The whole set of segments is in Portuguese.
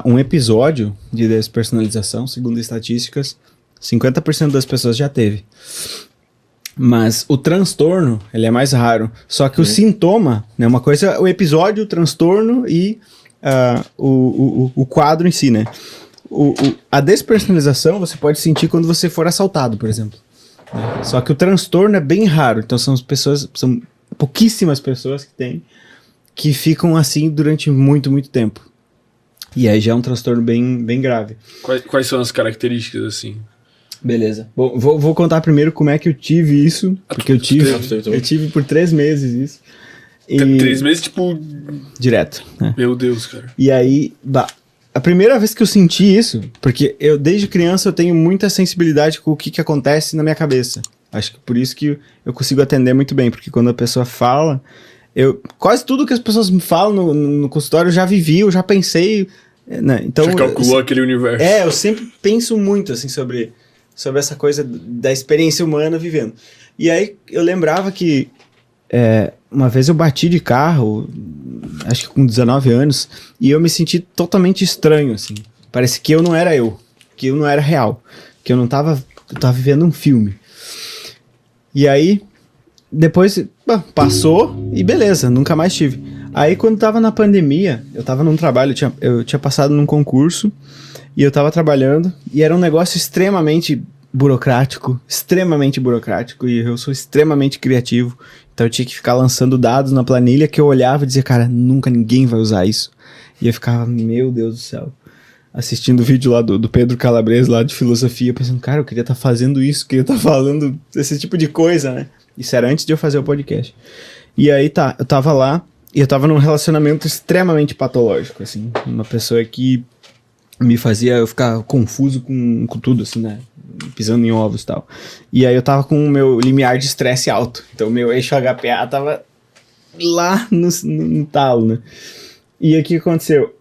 um episódio de despersonalização, segundo estatísticas, 50% das pessoas já teve. Mas o transtorno, ele é mais raro. Só que o sintoma, né? Uma coisa é o episódio, o transtorno e o quadro em si, né? A despersonalização você pode sentir quando você for assaltado, por exemplo. Né? Só que o transtorno é bem raro. Então são pouquíssimas pessoas que têm, que ficam assim durante muito, muito tempo. E aí já é um transtorno bem, bem grave. Quais são as características, assim? Beleza. Bom, vou contar primeiro como é que eu tive isso. Porque eu tive por 3 meses isso. 3 meses, tipo... Direto. Né? Meu Deus, cara. E aí, a primeira vez que eu senti isso, porque eu desde criança eu tenho muita sensibilidade com o que acontece na minha cabeça. Acho que por isso que eu consigo atender muito bem. Porque quando a pessoa fala... quase tudo que as pessoas me falam no consultório eu já vivi, eu já pensei... Né? Então, já calculou aquele universo. Eu sempre penso muito assim sobre essa coisa da experiência humana vivendo. E aí eu lembrava que uma vez eu bati de carro, acho que com 19 anos, e eu me senti totalmente estranho, assim. Parece que eu não era eu, que eu não era real, que eu tava vivendo um filme. E aí, depois passou e beleza, nunca mais tive. Aí quando tava na pandemia, eu tava num trabalho, eu tinha passado num concurso, e eu tava trabalhando, e era um negócio extremamente burocrático, e eu sou extremamente criativo, então eu tinha que ficar lançando dados na planilha que eu olhava e dizia, cara, nunca ninguém vai usar isso. E eu ficava, meu Deus do céu, assistindo o vídeo lá do Pedro Calabres, lá de filosofia, pensando, cara, eu queria estar fazendo isso, queria estar falando esse tipo de coisa, né? Isso era antes de eu fazer o podcast. E aí eu tava lá, e eu tava num relacionamento extremamente patológico, assim, uma pessoa que me fazia eu ficar confuso com tudo, assim, né? Pisando em ovos e tal. E aí eu tava com o meu limiar de estresse alto. Então o meu eixo HPA tava lá no talo, né? E aí o que aconteceu?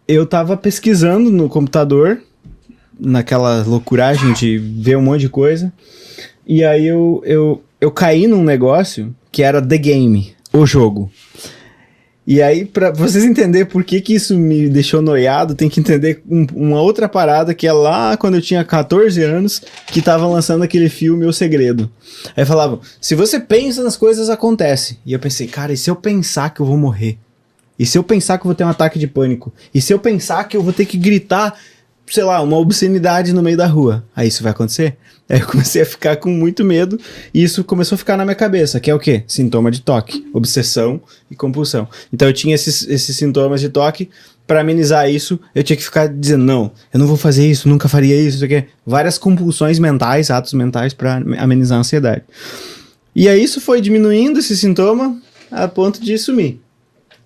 Eu tava pesquisando no computador, naquela loucuragem de ver um monte de coisa. E aí eu caí num negócio que era The Game, o jogo. E aí, pra vocês entenderem por que isso me deixou noiado, tem que entender uma outra parada que é lá quando eu tinha 14 anos, que tava lançando aquele filme O Segredo. Aí falavam, se você pensa nas coisas, acontece. E eu pensei, cara, e se eu pensar que eu vou morrer? E se eu pensar que eu vou ter um ataque de pânico? E se eu pensar que eu vou ter que gritar, sei lá, uma obscenidade no meio da rua? Aí isso vai acontecer? Aí eu comecei a ficar com muito medo e isso começou a ficar na minha cabeça, que é o quê? Sintoma de toque, obsessão e compulsão. Então eu tinha esses sintomas de toque, para amenizar isso, eu tinha que ficar dizendo, não, eu não vou fazer isso, nunca faria isso, isso aqui. Várias compulsões mentais, atos mentais para amenizar a ansiedade. E aí isso foi diminuindo esse sintoma a ponto de sumir.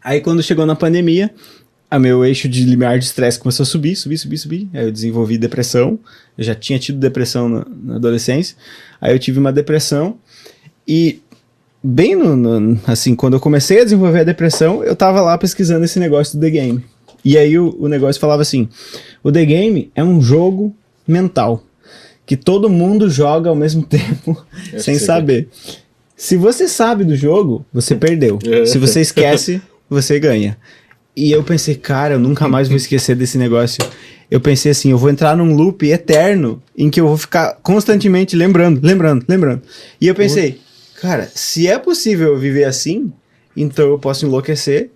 Aí quando chegou na pandemia, o meu eixo de limiar de estresse começou a subir. Aí eu desenvolvi depressão. Eu já tinha tido depressão na adolescência. Aí eu tive uma depressão. E bem assim, quando eu comecei a desenvolver a depressão, eu tava lá pesquisando esse negócio do The Game. E aí o negócio falava assim, o The Game é um jogo mental, que todo mundo joga ao mesmo tempo, sem saber. Se você sabe do jogo, você perdeu. Se você esquece, você ganha. E eu pensei, cara, eu nunca mais vou esquecer desse negócio. Eu pensei assim, eu vou entrar num loop eterno em que eu vou ficar constantemente lembrando. E eu pensei, cara, se é possível eu viver assim, então eu posso enlouquecer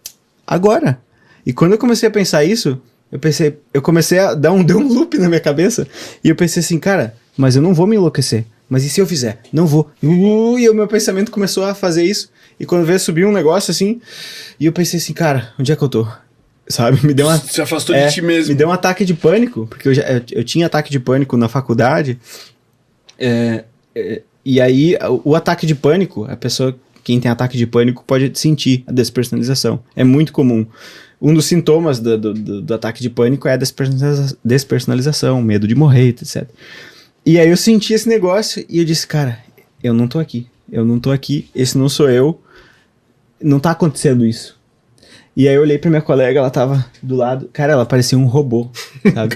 agora. E quando eu comecei a pensar isso, eu comecei a deu um loop na minha cabeça. E eu pensei assim, cara, mas eu não vou me enlouquecer. Mas e se eu fizer? Não vou. E o meu pensamento começou a fazer isso. E quando veio subir um negócio assim, e eu pensei assim, cara, onde é que eu tô? Sabe? Me deu uma... Se afastou de ti mesmo. Me deu um ataque de pânico, porque eu tinha ataque de pânico na faculdade. E aí, o ataque de pânico, quem tem ataque de pânico pode sentir a despersonalização. É muito comum. Um dos sintomas do ataque de pânico é a despersonalização, medo de morrer, etc. E aí eu senti esse negócio e eu disse, cara, eu não tô aqui, esse não sou eu, não tá acontecendo isso. E aí eu olhei pra minha colega, ela tava do lado, cara, ela parecia um robô, sabe?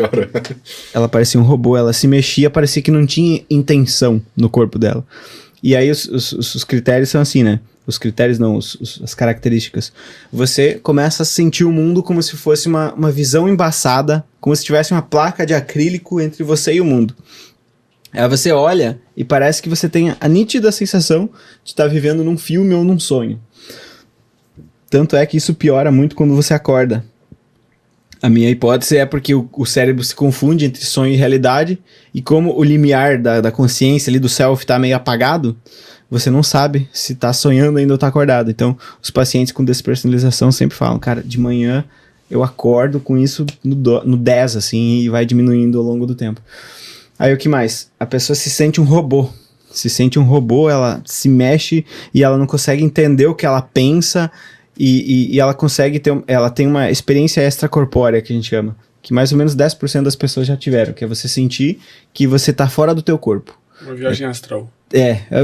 Ela parecia um robô, ela se mexia, parecia que não tinha intenção no corpo dela. E aí os critérios são assim, né? os critérios não, as características, você começa a sentir o mundo como se fosse uma visão embaçada, como se tivesse uma placa de acrílico entre você e o mundo. Aí você olha e parece que você tem a nítida sensação de estar vivendo num filme ou num sonho. Tanto é que isso piora muito quando você acorda. A minha hipótese é porque o cérebro se confunde entre sonho e realidade, e como o limiar da consciência ali do self está meio apagado, você não sabe se está sonhando ainda ou está acordado. Então, os pacientes com despersonalização sempre falam, cara, de manhã eu acordo com isso no 10, assim, e vai diminuindo ao longo do tempo. Aí o que mais? A pessoa se sente um robô. Se sente um robô, ela se mexe e ela não consegue entender o que ela pensa, e ela consegue ela tem uma experiência extracorpórea, que a gente chama, que mais ou menos 10% das pessoas já tiveram, que é você sentir que você tá fora do teu corpo. Uma viagem astral.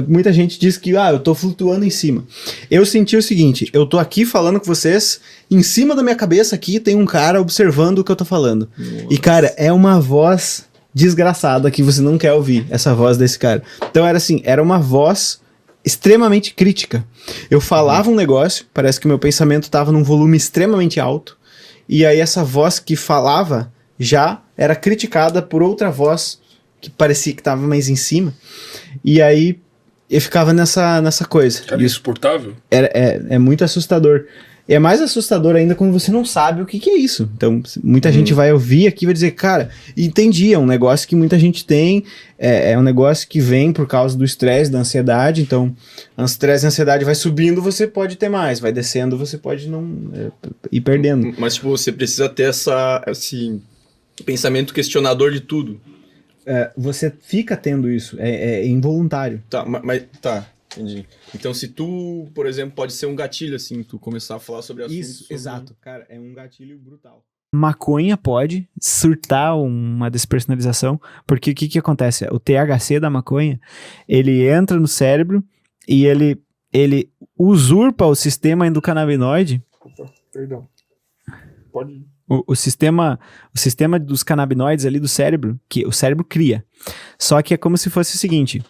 Muita gente diz que, eu tô flutuando em cima. Eu senti o seguinte, eu tô aqui falando com vocês, em cima da minha cabeça aqui tem um cara observando o que eu tô falando. Nossa. E cara, é uma voz desgraçada que você não quer ouvir, essa voz desse cara. Então era uma voz extremamente crítica. Eu falava um negócio, parece que o meu pensamento estava num volume extremamente alto, e aí essa voz que falava já era criticada por outra voz que parecia que estava mais em cima, e aí eu ficava nessa coisa. Cara, insuportável? É muito assustador. É mais assustador ainda quando você não sabe o que é isso. Então, muita gente vai ouvir aqui e vai dizer, cara, entendi, é um negócio que muita gente tem, é um negócio que vem por causa do estresse, da ansiedade. Então, o estresse e a ansiedade vai subindo, você pode ter mais, vai descendo, você pode não ir perdendo. Mas, tipo, você precisa ter esse pensamento questionador de tudo. Você fica tendo isso, é involuntário. Tá, mas tá. Entendi. Então, se tu, por exemplo, pode ser um gatilho, assim, tu começar a falar sobre assuntos... Isso, exato. Cara, é um gatilho brutal. Maconha pode surtar uma despersonalização, porque o que acontece? O THC da maconha, ele entra no cérebro e ele usurpa o sistema endocannabinoide. Opa, perdão. Pode ir. O sistema dos canabinoides ali do cérebro, que o cérebro cria. Só que é como se fosse o seguinte,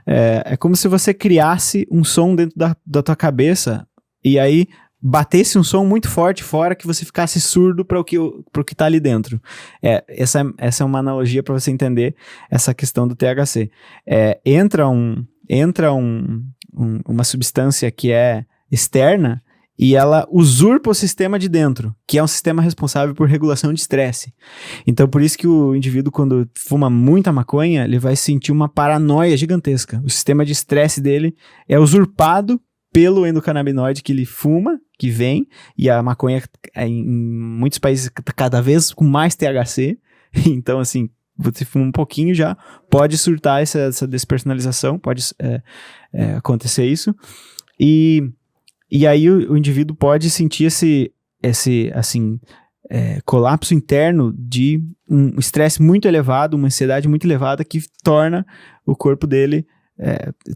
é como se você criasse um som dentro da tua cabeça e aí batesse um som muito forte fora que você ficasse surdo para o que tá ali dentro. Essa é uma analogia para você entender essa questão do THC. Entra uma substância que é externa e ela usurpa o sistema de dentro, que é um sistema responsável por regulação de estresse. Então, por isso que o indivíduo, quando fuma muita maconha, ele vai sentir uma paranoia gigantesca. O sistema de estresse dele é usurpado pelo endocannabinoide que ele fuma, que vem, e a maconha, em muitos países, está cada vez com mais THC. Então, assim, você fuma um pouquinho já, pode surtar essa despersonalização, pode acontecer isso. E aí o indivíduo pode sentir esse colapso interno de um estresse muito elevado, uma ansiedade muito elevada que torna o corpo dele,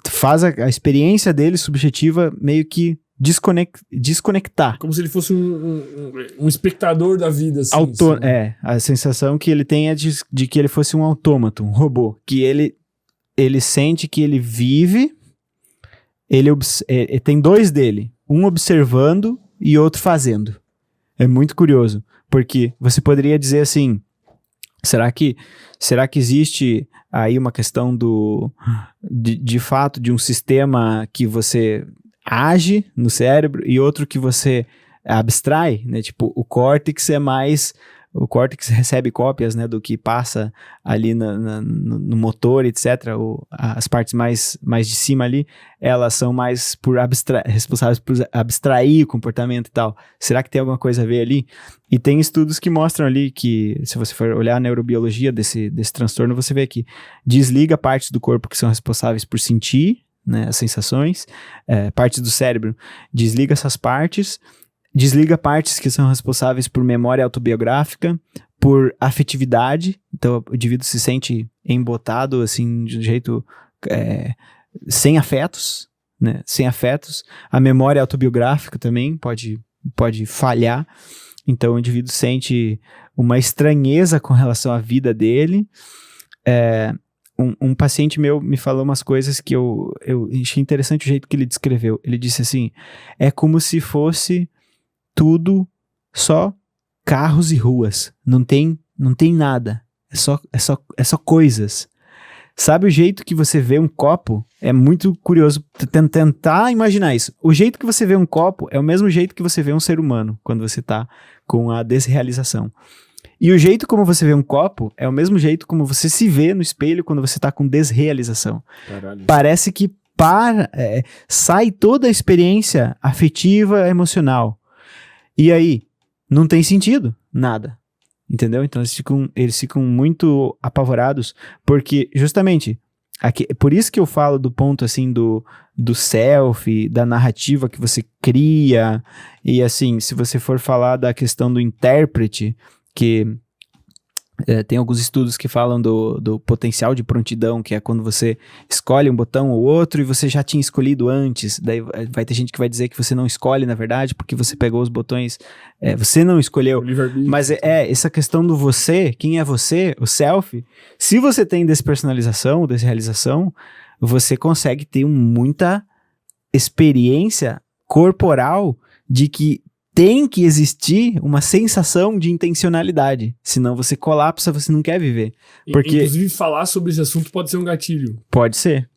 faz a experiência dele subjetiva meio que desconectar. Como se ele fosse um espectador da vida. Assim, a sensação que ele tem é de que ele fosse um autômato, um robô, que ele sente que ele vive, ele tem dois dele, um observando e outro fazendo. É muito curioso, porque você poderia dizer assim, será que existe aí uma questão de fato de um sistema que você age no cérebro e outro que você abstrai, né? Tipo, o córtex o córtex recebe cópias, né, do que passa ali no motor, etc. As partes mais de cima ali, elas são mais responsáveis por abstrair o comportamento e tal. Será que tem alguma coisa a ver ali? E tem estudos que mostram ali que, se você for olhar a neurobiologia desse transtorno, você vê que desliga partes do corpo que são responsáveis por sentir, né, as sensações, partes do cérebro, desliga essas partes, desliga partes que são responsáveis por memória autobiográfica, por afetividade. Então o indivíduo se sente embotado assim de um jeito sem afetos, né? Sem afetos. A memória autobiográfica também pode falhar. Então o indivíduo sente uma estranheza com relação à vida dele. um paciente meu me falou umas coisas que eu achei interessante o jeito que ele descreveu. Ele disse assim, é como se fosse tudo só carros e ruas. Não tem nada. É só coisas. Sabe o jeito que você vê um copo? É muito curioso tentar imaginar isso. O jeito que você vê um copo é o mesmo jeito que você vê um ser humano quando você tá com a desrealização. E o jeito como você vê um copo é o mesmo jeito como você se vê no espelho quando você tá com desrealização. Caralho. Parece que sai toda a experiência afetiva, emocional. E aí, não tem sentido nada. Entendeu? Então eles ficam muito apavorados, porque justamente, por isso que eu falo do ponto assim do self, da narrativa que você cria, e assim, se você for falar da questão do intérprete, que tem alguns estudos que falam do potencial de prontidão, que é quando você escolhe um botão ou outro e você já tinha escolhido antes. Daí vai ter gente que vai dizer que você não escolhe, na verdade, porque você pegou os botões, você não escolheu. Mas essa questão do você, quem é você, o self, se você tem despersonalização, desrealização, você consegue ter muita experiência corporal de que tem que existir uma sensação de intencionalidade. Senão você colapsa, você não quer viver. Porque... Inclusive, falar sobre esse assunto pode ser um gatilho. Pode ser.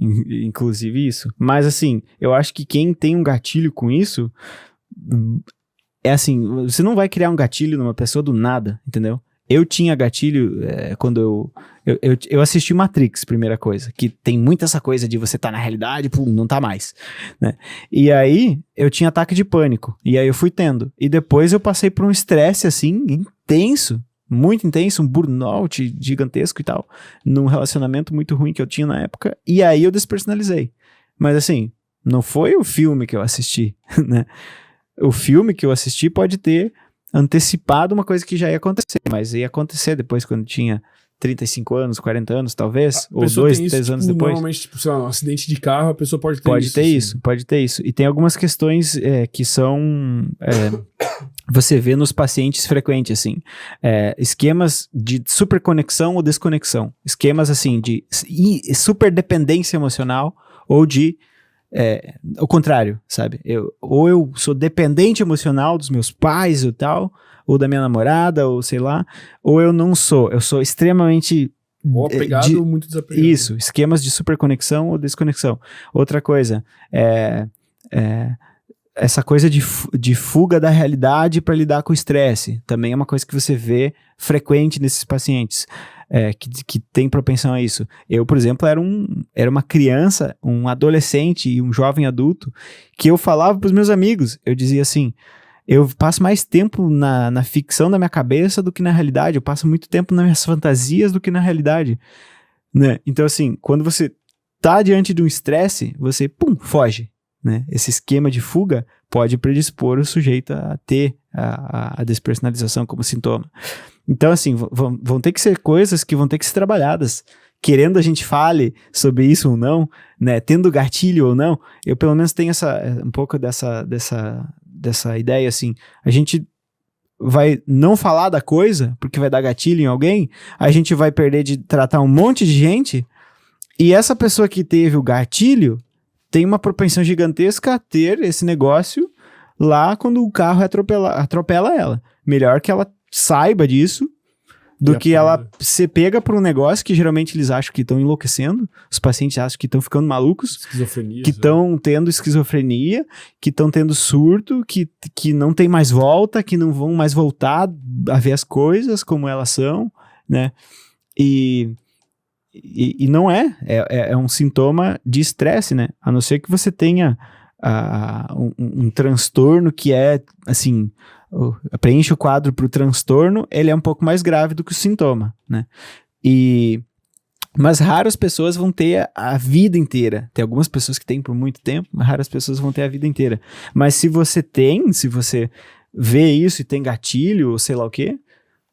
Inclusive isso. Mas assim, eu acho que quem tem um gatilho com isso, é assim, você não vai criar um gatilho numa pessoa do nada, entendeu? Eu tinha gatilho quando eu assisti Matrix, primeira coisa, que tem muito essa coisa de você tá na realidade, pum, não tá mais, né? E aí, eu tinha ataque de pânico, e aí eu fui tendo. E depois eu passei por um estresse, assim, intenso, muito intenso, um burnout gigantesco e tal, num relacionamento muito ruim que eu tinha na época, e aí eu despersonalizei. Mas assim, não foi o filme que eu assisti, né? O filme que eu assisti pode ter antecipado uma coisa que já ia acontecer, mas ia acontecer depois quando tinha 35 anos, 40 anos, talvez, ou 2, 3 anos depois. Normalmente, tipo, sei lá, um acidente de carro, a pessoa pode ter isso. Pode ter isso. E tem algumas questões que são... você vê nos pacientes frequentes, assim, esquemas de superconexão ou desconexão. Esquemas, assim, de superdependência emocional ou de o contrário, sabe? Ou eu sou dependente emocional dos meus pais ou tal, ou da minha namorada, ou sei lá, ou eu não sou. Eu sou extremamente... Ou apegado ou muito desapegado. Isso, esquemas de superconexão ou desconexão. Outra coisa, essa coisa de fuga da realidade para lidar com o estresse. Também é uma coisa que você vê frequente nesses pacientes. Que tem propensão a isso. Eu, por exemplo, era uma criança, um adolescente e um jovem adulto que eu falava para os meus amigos, eu dizia assim, eu passo mais tempo na ficção da minha cabeça do que na realidade, eu passo muito tempo nas minhas fantasias do que na realidade, né? Então assim, quando você tá diante de um estresse, você, foge, né? Esse esquema de fuga pode predispor o sujeito a ter a despersonalização como sintoma. Então, assim, vão ter que ser coisas que vão ter que ser trabalhadas. Querendo a gente fale sobre isso ou não, né? Tendo gatilho ou não, eu pelo menos tenho um pouco dessa ideia, assim. A gente vai não falar da coisa, porque vai dar gatilho em alguém, a gente vai perder de tratar um monte de gente, e essa pessoa que teve o gatilho tem uma propensão gigantesca a ter esse negócio lá quando o carro atropela ela. Melhor que ela saiba disso do que ela ser pega por um negócio que geralmente eles acham que estão enlouquecendo, os pacientes acham que estão ficando malucos, que estão tendo esquizofrenia, que estão tendo surto, que não tem mais volta, que não vão mais voltar a ver as coisas como elas são, né? E não é um sintoma de estresse, né? A não ser que você tenha um transtorno que é, assim, preenche o quadro para o transtorno, ele é um pouco mais grave do que o sintoma, né? Mas raras pessoas vão ter a vida inteira. Tem algumas pessoas que têm por muito tempo, mas raras pessoas vão ter a vida inteira. Mas se você vê isso e tem gatilho, ou sei lá o quê,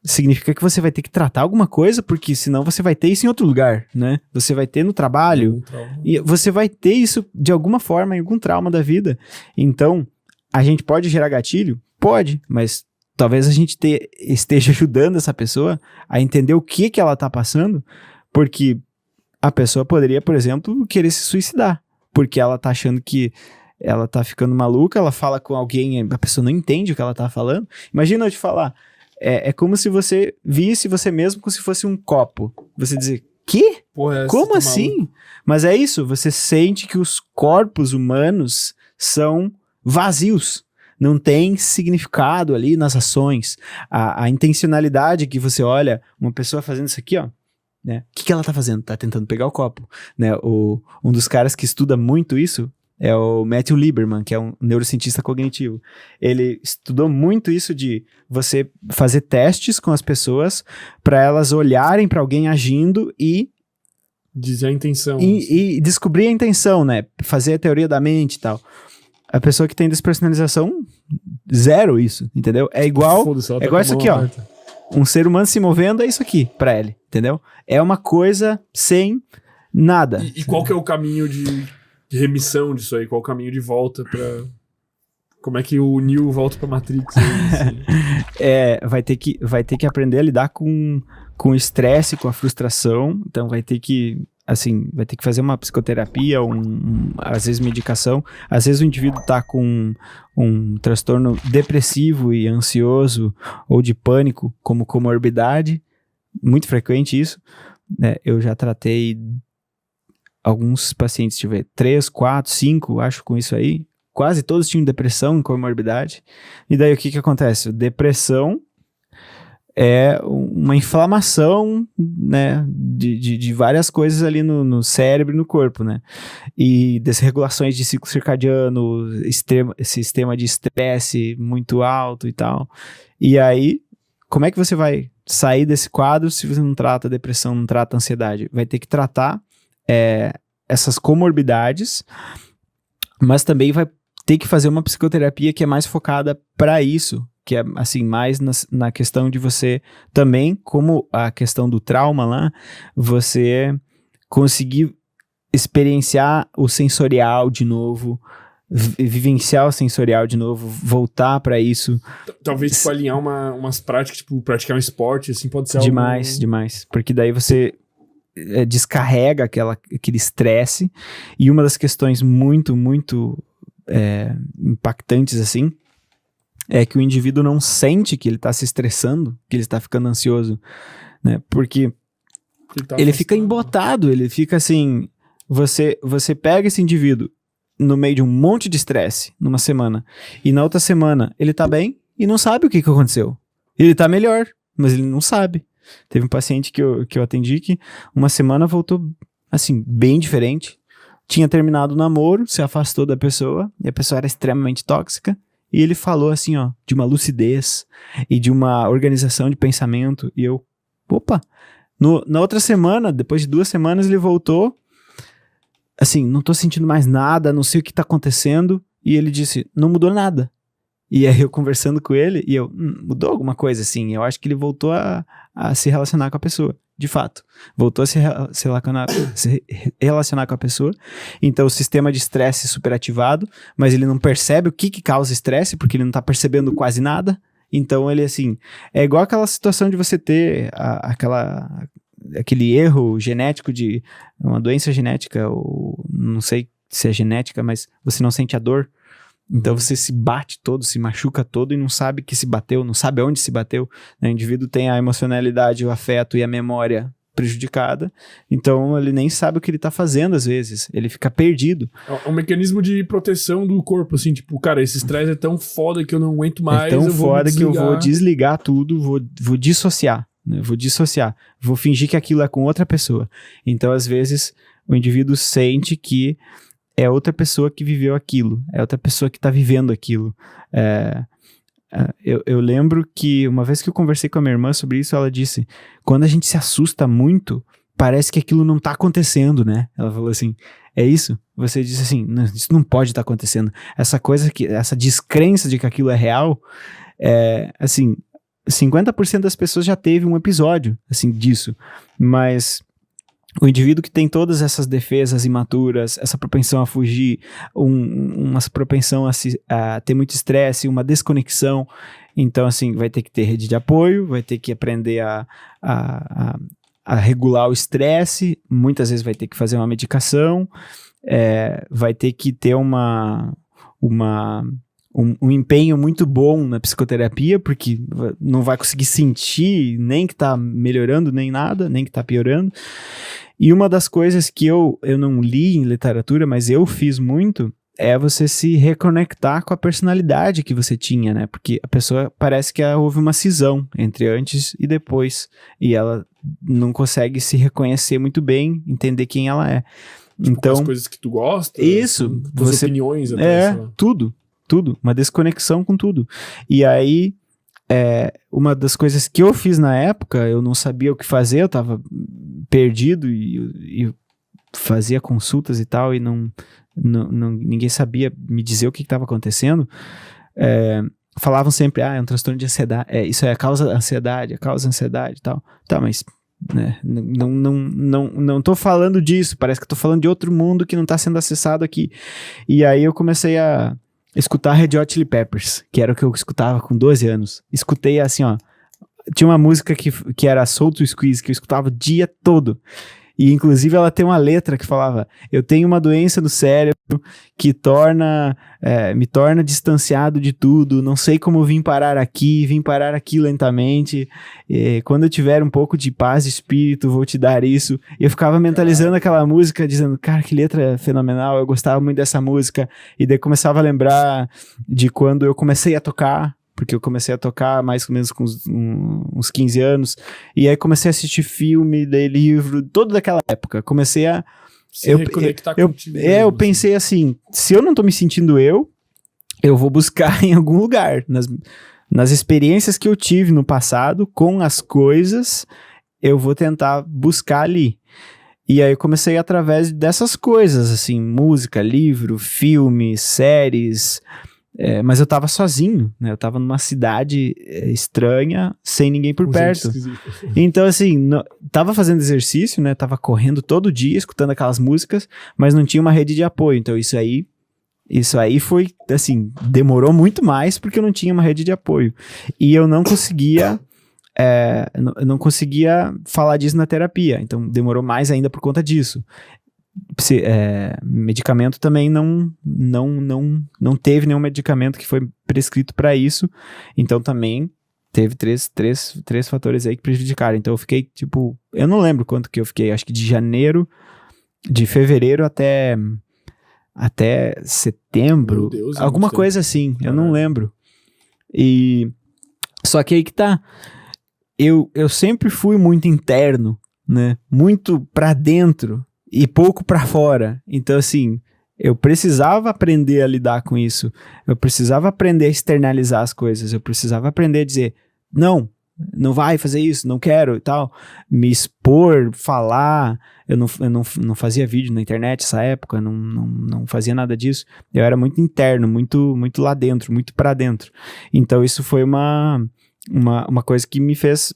significa que você vai ter que tratar alguma coisa, porque senão você vai ter isso em outro lugar, né? Você vai ter no trabalho, e você vai ter isso de alguma forma em algum trauma da vida. Então, a gente pode gerar gatilho? Pode, mas talvez a gente esteja ajudando essa pessoa a entender o que ela tá passando, Porque a pessoa poderia, por exemplo, querer se suicidar, porque ela tá achando que ela tá ficando maluca, ela fala com alguém, a pessoa não entende o que ela tá falando. Imagina eu te falar, é como se você visse você mesmo como se fosse um copo. Você dizer, quê? Porra, Como tá assim? maluco. Mas é isso, você sente que os corpos humanos são vazios. Não tem significado ali nas ações. A intencionalidade que você olha, uma pessoa fazendo isso aqui, ó, né? O que ela tá fazendo? Tá tentando pegar o copo, né? Um dos caras que estuda muito isso é o Matthew Lieberman, que é um neurocientista cognitivo. Ele estudou muito isso de você fazer testes com as pessoas para elas olharem para alguém agindo e Dizer a intenção. e descobrir a intenção, né? Fazer a teoria da mente e tal. A pessoa que tem despersonalização, zero isso, entendeu? É igual, Foda-se, ela é tá igual com a isso mão aqui, ó. aberta. Um ser humano se movendo é isso aqui pra ele, entendeu? É uma coisa sem nada. E qual que é o caminho de remissão disso aí? Qual o caminho de volta pra... Como é que o Neo volta pra Matrix? Aí, assim? Vai ter que aprender a lidar com o estresse, com a frustração. Então vai ter que fazer uma psicoterapia, às vezes medicação. Às vezes o indivíduo tá com um transtorno depressivo e ansioso ou de pânico como comorbidade. Muito frequente isso, né? Eu já tratei alguns pacientes, deixa eu ver, 3, 4, 5, acho, com isso aí. Quase todos tinham depressão e comorbidade. E daí o que acontece? Depressão é uma inflamação, né, de várias coisas ali no cérebro e no corpo, né? E desregulações de ciclo circadiano, sistema de estresse muito alto e tal. E aí, como é que você vai sair desse quadro se você não trata a depressão, não trata a ansiedade? Vai ter que tratar essas comorbidades, mas também vai ter que fazer uma psicoterapia que é mais focada para isso, que é assim, mais na questão de você também, como a questão do trauma lá, você conseguir experienciar o sensorial de novo, vivenciar o sensorial de novo, voltar para isso. Talvez, tipo, alinhar umas práticas, tipo, praticar um esporte, assim, pode ser Demais, porque daí você descarrega aquele estresse, e uma das questões muito, muito impactantes, assim, é que o indivíduo não sente que ele está se estressando, que ele está ficando ansioso, né? Porque ele fica embotado, ele fica assim, você pega esse indivíduo no meio de um monte de estresse numa semana, e na outra semana ele tá bem e não sabe o que aconteceu. Ele tá melhor, mas ele não sabe. Teve um paciente que eu atendi que uma semana voltou, assim, bem diferente. Tinha terminado o namoro, se afastou da pessoa, e a pessoa era extremamente tóxica, e ele falou assim, ó, de uma lucidez e de uma organização de pensamento, e eu, opa, na outra semana, depois de 2 semanas, ele voltou, assim, não tô sentindo mais nada, não sei o que tá acontecendo, e ele disse, não mudou nada. E aí eu conversando com ele, e eu, mudou alguma coisa, assim, eu acho que ele voltou a se relacionar com a pessoa, de fato. Voltou a se relacionar com a pessoa, então o sistema de estresse superativado, mas ele não percebe o que causa estresse, porque ele não tá percebendo quase nada, então ele, assim, é igual aquela situação de você ter aquele erro genético de uma doença genética, ou não sei se é genética, mas você não sente a dor. Então você se bate todo, se machuca todo e não sabe que se bateu, não sabe onde se bateu, né? O indivíduo tem a emocionalidade, o afeto e a memória prejudicada, então ele nem sabe o que ele tá fazendo às vezes, ele fica perdido. É um mecanismo de proteção do corpo, assim, tipo, cara, esse estresse é tão foda que eu não aguento mais, é tão eu vou foda me que eu vou desligar tudo, vou dissociar, né? Vou fingir que aquilo é com outra pessoa. Então às vezes o indivíduo sente que é outra pessoa que viveu aquilo, é outra pessoa que tá vivendo aquilo. Eu lembro que uma vez que eu conversei com a minha irmã sobre isso, ela disse, quando a gente se assusta muito, parece que aquilo não tá acontecendo, né? Ela falou assim, é isso? Você disse assim, não, isso não pode estar acontecendo. Essa descrença de que aquilo é real, assim, 50% das pessoas já teve um episódio, assim, disso, mas o indivíduo que tem todas essas defesas imaturas, essa propensão a fugir, uma propensão a ter muito estresse, uma desconexão, então assim, vai ter que ter rede de apoio, vai ter que aprender a a regular o estresse, muitas vezes vai ter que fazer uma medicação, vai ter que ter um empenho muito bom na psicoterapia, porque não vai conseguir sentir nem que tá melhorando, nem nada, nem que tá piorando. E uma das coisas que eu não li em literatura, mas eu fiz muito, é você se reconectar com a personalidade que você tinha, né? Porque a pessoa parece que houve uma cisão entre antes e depois, e ela não consegue se reconhecer muito bem, entender quem ela é. Tipo, Então, as coisas que tu gosta, isso, tuas opiniões até. sei lá. tudo, uma desconexão com tudo. E aí, uma das coisas que eu fiz na época, eu não sabia o que fazer, eu tava perdido e fazia consultas e tal, e ninguém sabia me dizer o que estava acontecendo. Falavam sempre, é um transtorno de ansiedade, isso é a causa da ansiedade, e tal. Tá, mas né, não tô falando disso, parece que eu tô falando de outro mundo que não tá sendo acessado aqui. E aí eu comecei a escutar Red Hot Chili Peppers, que era o que eu escutava com 12 anos. Escutei assim, ó, tinha uma música que era Soul to Squeeze, que eu escutava o dia todo. E inclusive ela tem uma letra que falava: eu tenho uma doença no cérebro que me torna distanciado de tudo, não sei como vim parar aqui lentamente, quando eu tiver um pouco de paz de espírito, vou te dar isso. E eu ficava mentalizando aquela música, dizendo, cara, que letra fenomenal, eu gostava muito dessa música. E daí começava a lembrar de quando eu comecei a tocar, porque eu comecei a tocar mais ou menos com uns 15 anos, e aí comecei a assistir filme, ler livro, toda daquela época. Comecei a... Se reconectar contigo. Eu pensei assim, se eu não tô me sentindo eu vou buscar em algum lugar. Nas experiências que eu tive no passado, com as coisas, eu vou tentar buscar ali. E aí eu comecei através dessas coisas, assim, música, livro, filme, séries... mas eu tava sozinho, né? Eu tava numa cidade estranha, sem ninguém por perto. Então, assim, tava fazendo exercício, né? Tava correndo todo dia, escutando aquelas músicas, mas não tinha uma rede de apoio. Então, isso aí foi, assim, demorou muito mais porque eu não tinha uma rede de apoio. E eu não conseguia... eu não conseguia falar disso na terapia. Então, demorou mais ainda por conta disso. Medicamento também não teve nenhum medicamento que foi prescrito para isso, então também teve três fatores aí que prejudicaram. Então eu fiquei, tipo, eu não lembro quanto que eu fiquei, acho que de fevereiro até setembro, Meu Deus, alguma coisa assim, eu não lembro. E só que aí que tá, eu sempre fui muito interno, né, muito pra dentro e pouco pra fora. Então, assim, eu precisava aprender a lidar com isso. Eu precisava aprender a externalizar as coisas. Eu precisava aprender a dizer, não vai fazer isso, não quero e tal. Me expor, falar. Eu não fazia vídeo na internet nessa época, não fazia nada disso. Eu era muito interno, muito lá dentro, muito pra dentro. Então, isso foi uma coisa que me fez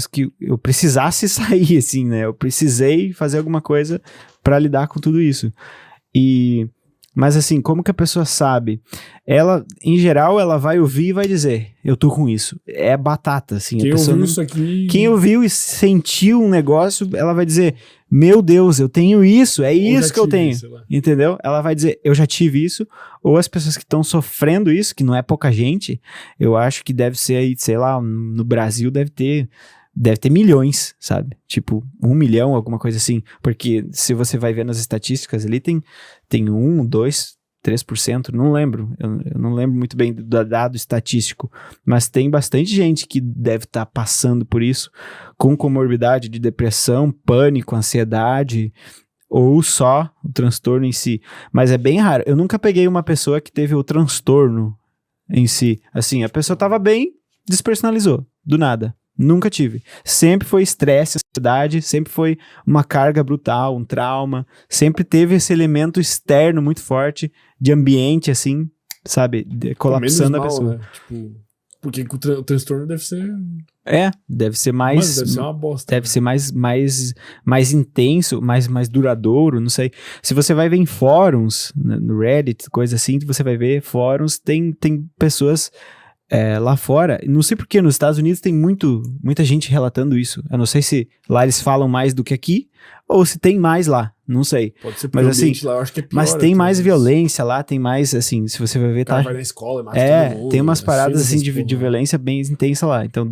que eu precisasse sair, assim, né? Eu precisei fazer alguma coisa para lidar com tudo isso. Mas assim, como que a pessoa sabe? Ela, em geral, ela vai ouvir e vai dizer, eu tô com isso. É batata, assim. Quem a pessoa ouviu isso aqui... Quem ouviu e sentiu um negócio, ela vai dizer, meu Deus, eu tenho isso, é isso que eu tenho. Entendeu? Ela vai dizer, eu já tive isso. Ou as pessoas que estão sofrendo isso, que não é pouca gente, eu acho que deve ser aí, sei lá, no Brasil deve ter milhões, sabe? Tipo, 1 milhão, alguma coisa assim. Porque se você vai ver nas estatísticas ali, tem 1, 2, 3%, não lembro. Eu não lembro muito bem do dado estatístico. Mas tem bastante gente que deve estar passando por isso, com comorbidade de depressão, pânico, ansiedade, ou só o transtorno em si. Mas é bem raro. Eu nunca peguei uma pessoa que teve o transtorno em si. Assim, a pessoa estava bem, despersonalizou, do nada. Nunca tive. Sempre foi estresse, ansiedade, sempre foi uma carga brutal, um trauma. Sempre teve esse elemento externo muito forte, de ambiente, assim, sabe? Colapsando a pessoa. Né? Tipo, porque o transtorno deve ser... deve ser mais... Mano, deve ser uma bosta. Deve ser mais intenso, mais duradouro, não sei. Se você vai ver em fóruns, no Reddit, coisa assim, você vai ver fóruns, tem pessoas lá fora, não sei porquê, nos Estados Unidos tem muita gente relatando isso. Eu não sei se lá eles falam mais do que aqui, ou se tem mais lá, não sei. Pode ser Mas, porque o ambiente assim, lá eu acho que é pior. Mas tem mais talvez. violência lá, tem mais, assim, se você vai ver, O cara tá... vai na escola, mata todo mundo, tem umas paradas, cheio assim, dessas de porra. violência bem intensa lá. Então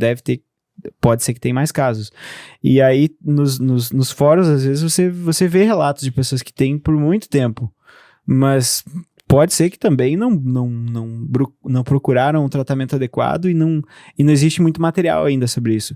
pode ser que tenha mais casos. E aí, nos fóruns, às vezes, você vê relatos de pessoas que têm por muito tempo. Mas pode ser que também não procuraram um tratamento adequado e não existe muito material ainda sobre isso.